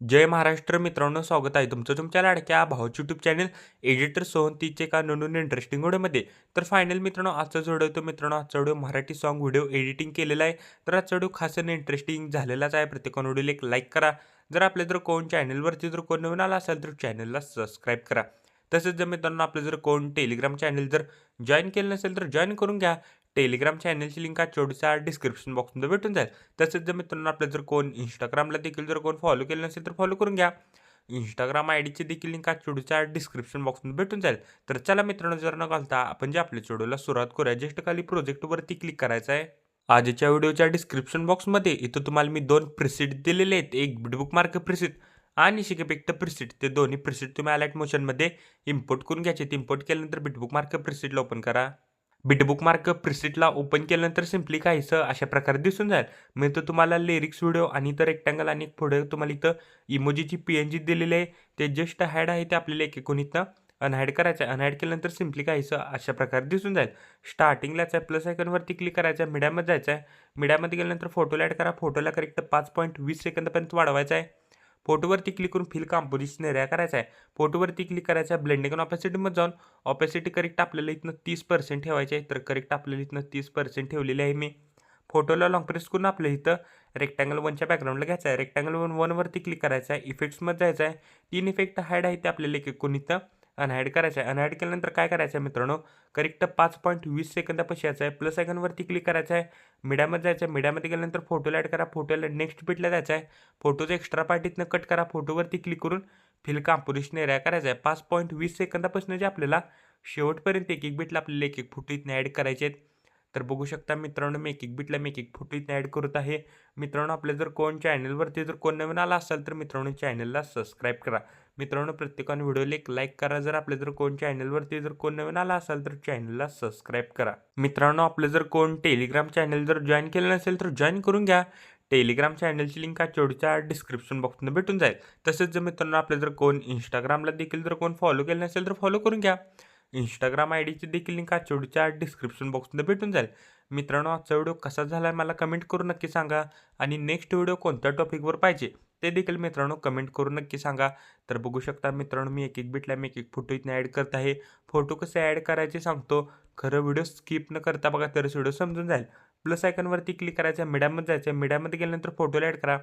जय महाराष्ट्र मित्रांनो, स्वागत आहे तुमचं तुमच्या लाडक्या भाऊच्या यूट्यूब चॅनल एडिटर सोहंतीचे का नवीन इंटरेस्टिंग व्हिडिओमध्ये. तर फायनल मित्रांनो, आजचा जो व्हिडिओ आजचा video Marathi song video editing केलेला आहे. तर आजचा व्हिडिओ खास आणि इंटरेस्टिंग झालेलाच आहे. प्रत्येकाने व्हिडिओला एक लाईक करा. जर आपल्या जर कोण चॅनलवरती जर कोण नवीन आला असेल तर चॅनलला सबस्क्राईब करा. तसेच जर मित्रांनो आपलं जर कोण टेलिग्राम चॅनल जर जॉईन केलं नसेल तर जॉईन करून घ्या. टेलिग्राम चॅनलची लिंक शेवटच्या डिस्क्रिप्शन बॉक्समध्ये भेटून जाईल. तसेच जर मित्रांनो आपलं जर कोण इंस्टाग्रामला देखील जर कोण फॉलो केलं नसेल तर फॉलो करून घ्या. इंस्टाग्राम आयडीची देखील लिंक शेवटच्या डिस्क्रिप्शन बॉक्समध्ये भेटून जाईल. तर चला मित्रांनो, जर न घालता आपण जे आपल्या व्हिडिओला सुरुवात करूया. जस्ट खाली प्रोजेक्टवरती क्लिक करायचं आहे. आजच्या व्हिडिओच्या डिस्क्रिप्शन बॉक्समध्ये इथं तुम्हाला मी 2 प्रिसेट दिलेले आहेत. एक बुकमार्क प्रिसेट आणि शिकेपेक्ट प्रिसेट. ते दोन्ही प्रिसेट तुम्ही अलर्ट मोशनमध्ये इम्पोर्ट करून घ्यायचे. इम्पोर्ट केल्यानंतर बुकमार्क प्रिसेटला ओपन करा. बुकमार्क प्रिसेटला ओपन केल्यानंतर सिम्पली काहीसं अशा प्रकारे दिसून जाईल. मी तर तुम्हाला लिरिक्स व्हिडिओ आणि इथं रेक्टँगल आणि पुढे तुम्हाला इथं इमोजीची PNG दिलेली आहे. ते जस्ट हॅड आहे, ते आपल्याला एकेकून इथं अनहॅड करायचं आहे. अनहॅड केल्यानंतर सिम्पली काहीसं अशा प्रकारे दिसून जाईल. स्टार्टिंगलाच आहे प्लस आयकॉनवरती क्लिक करायचं आहे. मीडियामध्ये जायचं आहे. मीडियामध्ये गेल्यानंतर फोटोला ॲड करा. फोटोला करेक्ट 5.20 सेकंदापर्यंत वाढवायचा आहे. फोटोवरती क्लिक करून फिल कंपोजिशन एरिया करायचा आहे. फोटोवरती क्लिक करायचं आहे. ब्लेंडिंग आणि ऑपॅसिटीमध्ये जाऊन ऑपॅसिटी करेक्ट आपल्याला इथनं 30% ठेवायची आहे. तर करेक्ट आपल्याला इथनं 30% ठेवलेली आहे मी. फोटोला लॉंग प्रेस करून आपल्या इथं रेक्टँगल 1च्या बॅकग्राऊंडला घ्यायचं आहे. रेक्टँगल 1वरती क्लिक करायचं आहे. इफेक्ट्समध्ये जायचं आहे. 3 इफेक्ट हाईड आहे ते आपल्याला एक इथं अनहाईड करायचं आहे. अनहाईड केल्यानंतर काय करायचं आहे मित्रांनो, करेक्ट 5.20 सेकंदापाशी यायचं आहे. प्लस आयकॉनवरती क्लिक करायचं आहे. मीडियामध्ये जायचं आहे. मीडियामध्ये गेल्यानंतर फोटोला ॲड करा. फोटोला नेक्स्ट बिटला जायचं आहे. फोटोचं एक्स्ट्रा पार्ट इथनं कट करा. फोटोवरती क्लिक करून फिल कंपोजिशन एरिया करायचा आहे. 5.20 सेकंदापासून जे आपल्याला शेवटपर्यंत एक बिटला आपल्याला एक फोटो इथनं ॲड करायचे आहेत. तर बघू शकता मित्रांनो, मी एक बिटला मी एक फोटो इथनं ॲड करत आहे. मित्रांनो, आपल्या जर कोण चॅनलवरती जर कोण नवीन आला असेल तर मित्रांनो चॅनलला सबस्क्राईब करा. मित्रांनो, प्रत्येकाने व्हिडिओला एक लाईक करा. जर आपल्या जर कोण चॅनलवरती जर कोण नवीन आला असेल तर चॅनलला सबस्क्राईब करा. मित्रांनो, आपलं जर कोण टेलिग्राम चॅनल जर जॉईन केलं नसेल तर जॉईन करून घ्या. टेलिग्राम चॅनलची लिंक शेवटच्या डिस्क्रिप्शन बॉक्समध्ये भेटून जाईल. तसेच जर मित्रांनो आपल्या जर कोण इंस्टाग्रामला देखील जर कोण फॉलो केलं नसेल तर फॉलो करून घ्या. इंस्टाग्राम आयडीची देखील लिंक शेवटच्या डिस्क्रिप्शन बॉक्समध्ये भेटून जाईल. मित्रांनो, आजचा व्हिडिओ कसा झाला आहे मला कमेंट करून नक्की सांगा. आणि नेक्स्ट व्हिडिओ कोणत्या टॉपिकवर पाहिजे ते देखील मित्रांनो कमेंट करून नक्की सांगा. तर बघू शकता मित्रांनो, मी एक बिटला मी एक फोटो इथनं ॲड करत आहे. फोटो कसे ॲड करायचे सांगतो. खरं व्हिडिओ स्किप न करता बघा, तरच व्हिडिओ समजून जाईल. प्लस आयकॉनवरती क्लिक करायचं आहे. मीडियामध्ये जायचं आहे. मीडियामध्ये गेल्यानंतर फोटोला ॲड करा.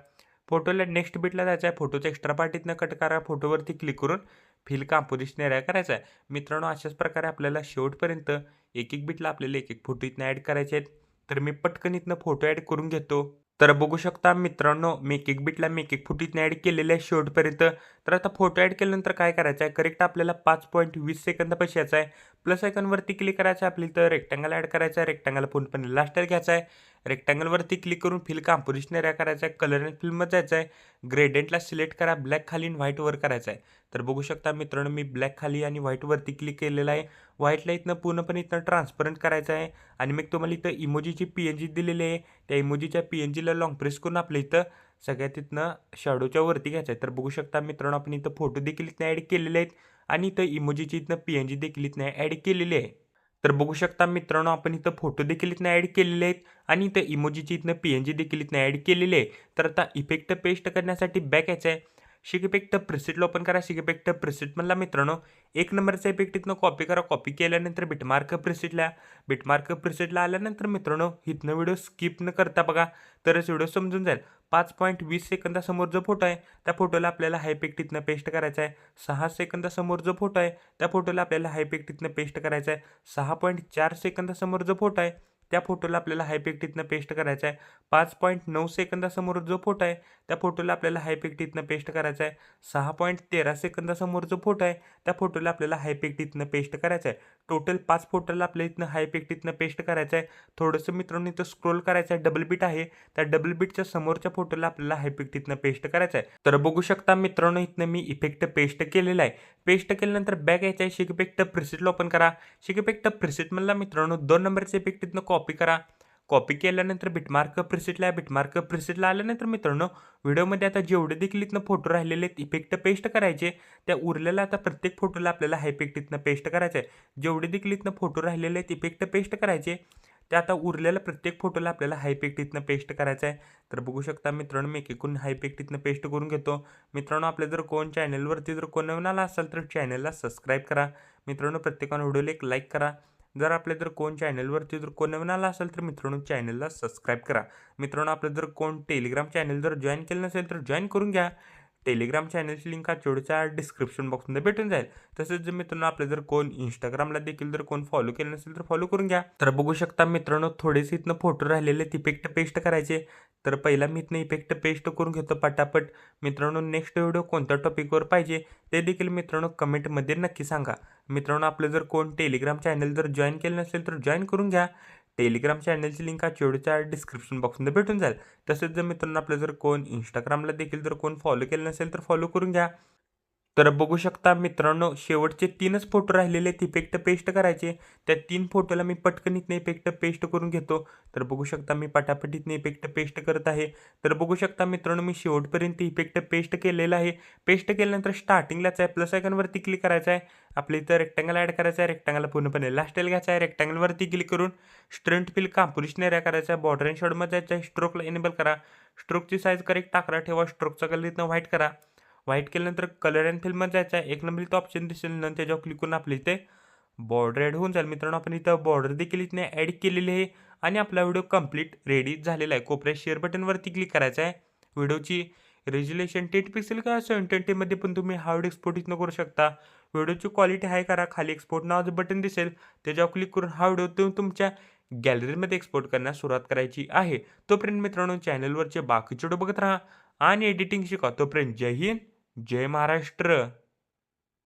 फोटोला नेक्स्ट बिटला जायचं आहे. फोटोचा एक्स्ट्रा पार्ट इथनं कट करा. फोटोवरती क्लिक करून फिल कंपोजिशन एरिया करायचा आहे. मित्रांनो, अशाच प्रकारे आपल्याला शेवटपर्यंत एक बिटला आपल्याला एक फोटो इथनं ॲड करायचे आहेत. तर मी पटकन इथनं फोटो ॲड करून घेतो. तर बघू शकता मित्रांनो, मी एक बिटला मी एक फोटो इथनं ॲड केलेले आहे शेवटपर्यंत. तर आता फोटो ॲड केल्यानंतर काय करायचं आहे, करेक्ट आपल्याला 5.20 सेकंदापाशी यायचं आहे. प्लस आयकॉनवरती क्लिक करायचं आहे. आपल्या इथं रेक्टँगल ॲड करायचं आहे. रेक्टँगल पूर्णपणे लास्ट घ्यायचा आहे. रेक्टँगलवरती क्लिक करून फिल कंपोजिशन एरिया करायचा आहे. कलर अँड फिल्ममध्ये जायचं आहे. ग्रेडियंटला सिलेक्ट करा. ब्लॅक खाली आणि व्हाईटवर करायचं आहे. तर बघू शकता मित्रांनो, मी ब्लॅक खाली आणि व्हाईटवरती क्लिक केलेलं आहे. व्हाईटला इथनं पूर्णपणे इथनं ट्रान्सपरंट करायचं आहे. आणि मग तुम्हाला इथं इमोजीची PNG दिलेली आहे. त्या इमोजीच्या PNGला लॉंग प्रेस करून आपल्या इथं सगळ्यात इथनं शॅडोच्या वरती घ्यायचं आहे. तर बघू शकता मित्रांनो, आपण इथं फोटो देखील इथनं ॲड केलेले आहेत. आणि इथं इमोजीची इथनं PNG देखील इथनं ॲड केलेली आहे. तर बघू शकता मित्रांनो, आपण इथं फोटो देखील इथनं ॲड केलेले आहेत. आणि इथं इमोजीची इथनं PNG देखील इथनं ॲड केलेली आहे. तर आता इफेक्ट पेस्ट करण्यासाठी बॅक यायचं आहे. शिकेपेक्ट प्रिसेटला ओपन करा. शिकेपेक्ट प्रिसेटमधला मित्रांनो एक नंबरचा इफेक्ट इथनं कॉपी करा. कॉपी केल्यानंतर बिटमार्क प्रिसेटला आल्यानंतर मित्रांनो इथनं व्हिडिओ स्किप न करता बघा, तरच व्हिडिओ समजून जाईल. 5.20 सेकंदासमोर जो फोटो आहे त्या फोटोला आपल्याला हा इफेक्ट इथनं पेस्ट करायचा आहे. 6 सेकंदासमोर जो फोटो आहे त्या फोटोला आपल्याला हा इफेक्ट इथनं पेस्ट करायचा आहे. 6.4 सेकंदासमोर जो फोटो आहे त्या फोटोला आपल्याला हायपिक इथनं पेस्ट करायचा आहे. 5.9 सेकंदासमोर जो फोटो आहे त्या फोटोला आपल्याला हायपिक इथनं पेस्ट करायचा आहे. 6.13 सेकंदासमोर जो फोटो आहे त्या फोटोला आपल्याला हायपिक इथनं पेस्ट करायचा आहे. टोटल 5 फोटोला आपल्या इथनं हायपिक इथनं पेस्ट करायचं आहे. थोडंसं मित्रांनो इथं स्क्रोल करायचं आहे, डबल बीट आहे. त्या डबल बीटच्या समोरच्या फोटोला आपल्याला हायपिक इथनं पेस्ट करायचं आहे. तर बघू शकता मित्रांनो इथनं मी इफेक्ट पेस्ट केलेला आहे. पेस्ट केल्यानंतर बॅक यायचं आहे, शिक इफेक्ट प्रिसेटला ओपन करा. शिक इफेक्ट प्रिसेटमधला मित्रांनो 2 नंबरचे इफेक्ट इथनं कॉपी करा. कॉपी केल्यानंतर बिटमार्क प्रिसेटला बिटमार्क प्रिसेटला आल्यानंतर मित्रांनो व्हिडिओमध्ये आता जेवढे देखील इथनं फोटो राहिलेले आहेत इफेक्ट पेस्ट करायचे. त्या उरलेल्या आता प्रत्येक फोटोला आपल्याला हा इफेक्ट इथनं पेस्ट करायचा आहे. जेवढे देखील इथनं फोटो राहिलेले आहेत इफेक्ट पेस्ट करायचे. त्या आता उरलेल्या प्रत्येक फोटोला आपल्याला हा इफेक्ट इथनं पेस्ट करायचा आहे. तर बघू शकता मित्रांनो मी एकूण हा इफेक्ट इथनं पेस्ट करून घेतो. मित्रांनो आपल्या जर कोण चॅनलवरती जर कोण नवीन आला असाल तर चॅनलला सबस्क्राईब करा. मित्रांनो प्रत्येकानं व्हिडिओला एक लाईक करा. जर आपल्या जर कोण चॅनलवरती जर कोण नवीन आला असेल तर मित्रांनो चॅनलला सबस्क्राईब करा. मित्रांनो आपलं जर कोण टेलिग्राम चॅनल जर जॉईन केलं नसेल तर जॉईन करून घ्या. टेलिग्राम चॅनलची लिंक आजच्या डिस्क्रिप्शन बॉक्समध्ये भेटून जाईल. तसेच जर मित्रांनो आपलं जर कोण इंस्टाग्रामला देखील जर कोण फॉलो केलं नसेल तर फॉलो करून घ्या. तर बघू शकता मित्रांनो थोडेसे इथनं फोटो राहिलेले इफेक्ट पेस्ट करायचे. तर पहिला मी इथनं इफेक्ट पेस्ट करून घेतो पटापट. मित्रांनो नेक्स्ट व्हिडिओ कोणत्या टॉपिकवर पाहिजे ते देखील मित्रांनो कमेंटमध्ये नक्की सांगा. मित्रांनो आपलं जर कोण टेलिग्राम चॅनल जर जॉईन केलं नसेल तर जॉईन करून घ्या. टेलिग्राम चॅनलची लिंक आजच्या डिस्क्रिप्शन बॉक्समध्ये भेटून जाईल. तसेच जर मित्रांनो आपलं जर कोण इंस्टाग्रामला देखील जर कोण फॉलो केलं नसेल तर फॉलो करून घ्या. तर बघू शकता मित्रांनो शेवटचे 3च फोटो राहिलेले आहेत इफेक्ट पेस्ट करायचे. त्या 3 फोटोला मी पटकन इथनं इफेक्ट पेस्ट करून घेतो. तर बघू शकता मी पटापट इथनं इफेक्ट पेस्ट करत आहे. तर बघू शकता मित्रांनो मी शेवटपर्यंत इफेक्ट पेस्ट केलेला आहे. पेस्ट केल्यानंतर स्टार्टिंगलाच आहे प्लस आयकॉनवरती क्लिक करायचं आहे. आपल्या इथं रेक्टँगल ॲड करायचा आहे. रेक्टँगलला पूर्णपणे लास्टला घ्यायचा आहे. रेक्टँगलवरती क्लिक करून स्ट्रेंथ फिल कॉम्पोजिशन एरिया करायचा आहे. बॉर्डर अँड शेडोमध्ये जायचं आहे. स्ट्रोकला इनेबल करा. स्ट्रोकची साईज करेक्ट 11 ठेवा. स्ट्रोकचा कलर इथनं व्हाईट करा. व्हाईट केल्यानंतर कलर अँड फिलमध्ये जायचं आहे. 1 नंबर इथं ऑप्शन दिसेल नंतर त्याच्यावर क्लिक करून आपल्या इथे बॉर्डर ॲड होऊन जाईल. मित्रांनो आपण इथं बॉर्डर देखील इथने ॲड केलेली आहे आणि आपला व्हिडिओ कंप्लीट रेडी झालेला आहे. कोपऱ्यात शेअर बटनवरती क्लिक करायचं आहे. व्हिडिओची रेझोल्युशन 10 पिक्सेल किंवा 720मध्ये पण तुम्ही हा व्हिडिओ एक्सपोर्ट इथनं करू शकता. व्हिडिओची क्वालिटी हाय करा. खाली एक्सपोर्ट नावाचं बटन दिसेल त्याच्यावर क्लिक करून हा व्हिडिओ तुम्ही तुमच्या गॅलरीमध्ये एक्सपोर्ट करण्यास सुरुवात करायची आहे. तोपर्यंत मित्रांनो चॅनलवरचे बाकीचे व्हिडिओ बघत राहा आणि एडिटिंग शिका. तोपर्यंत जय हिंद जय महाराष्ट्र.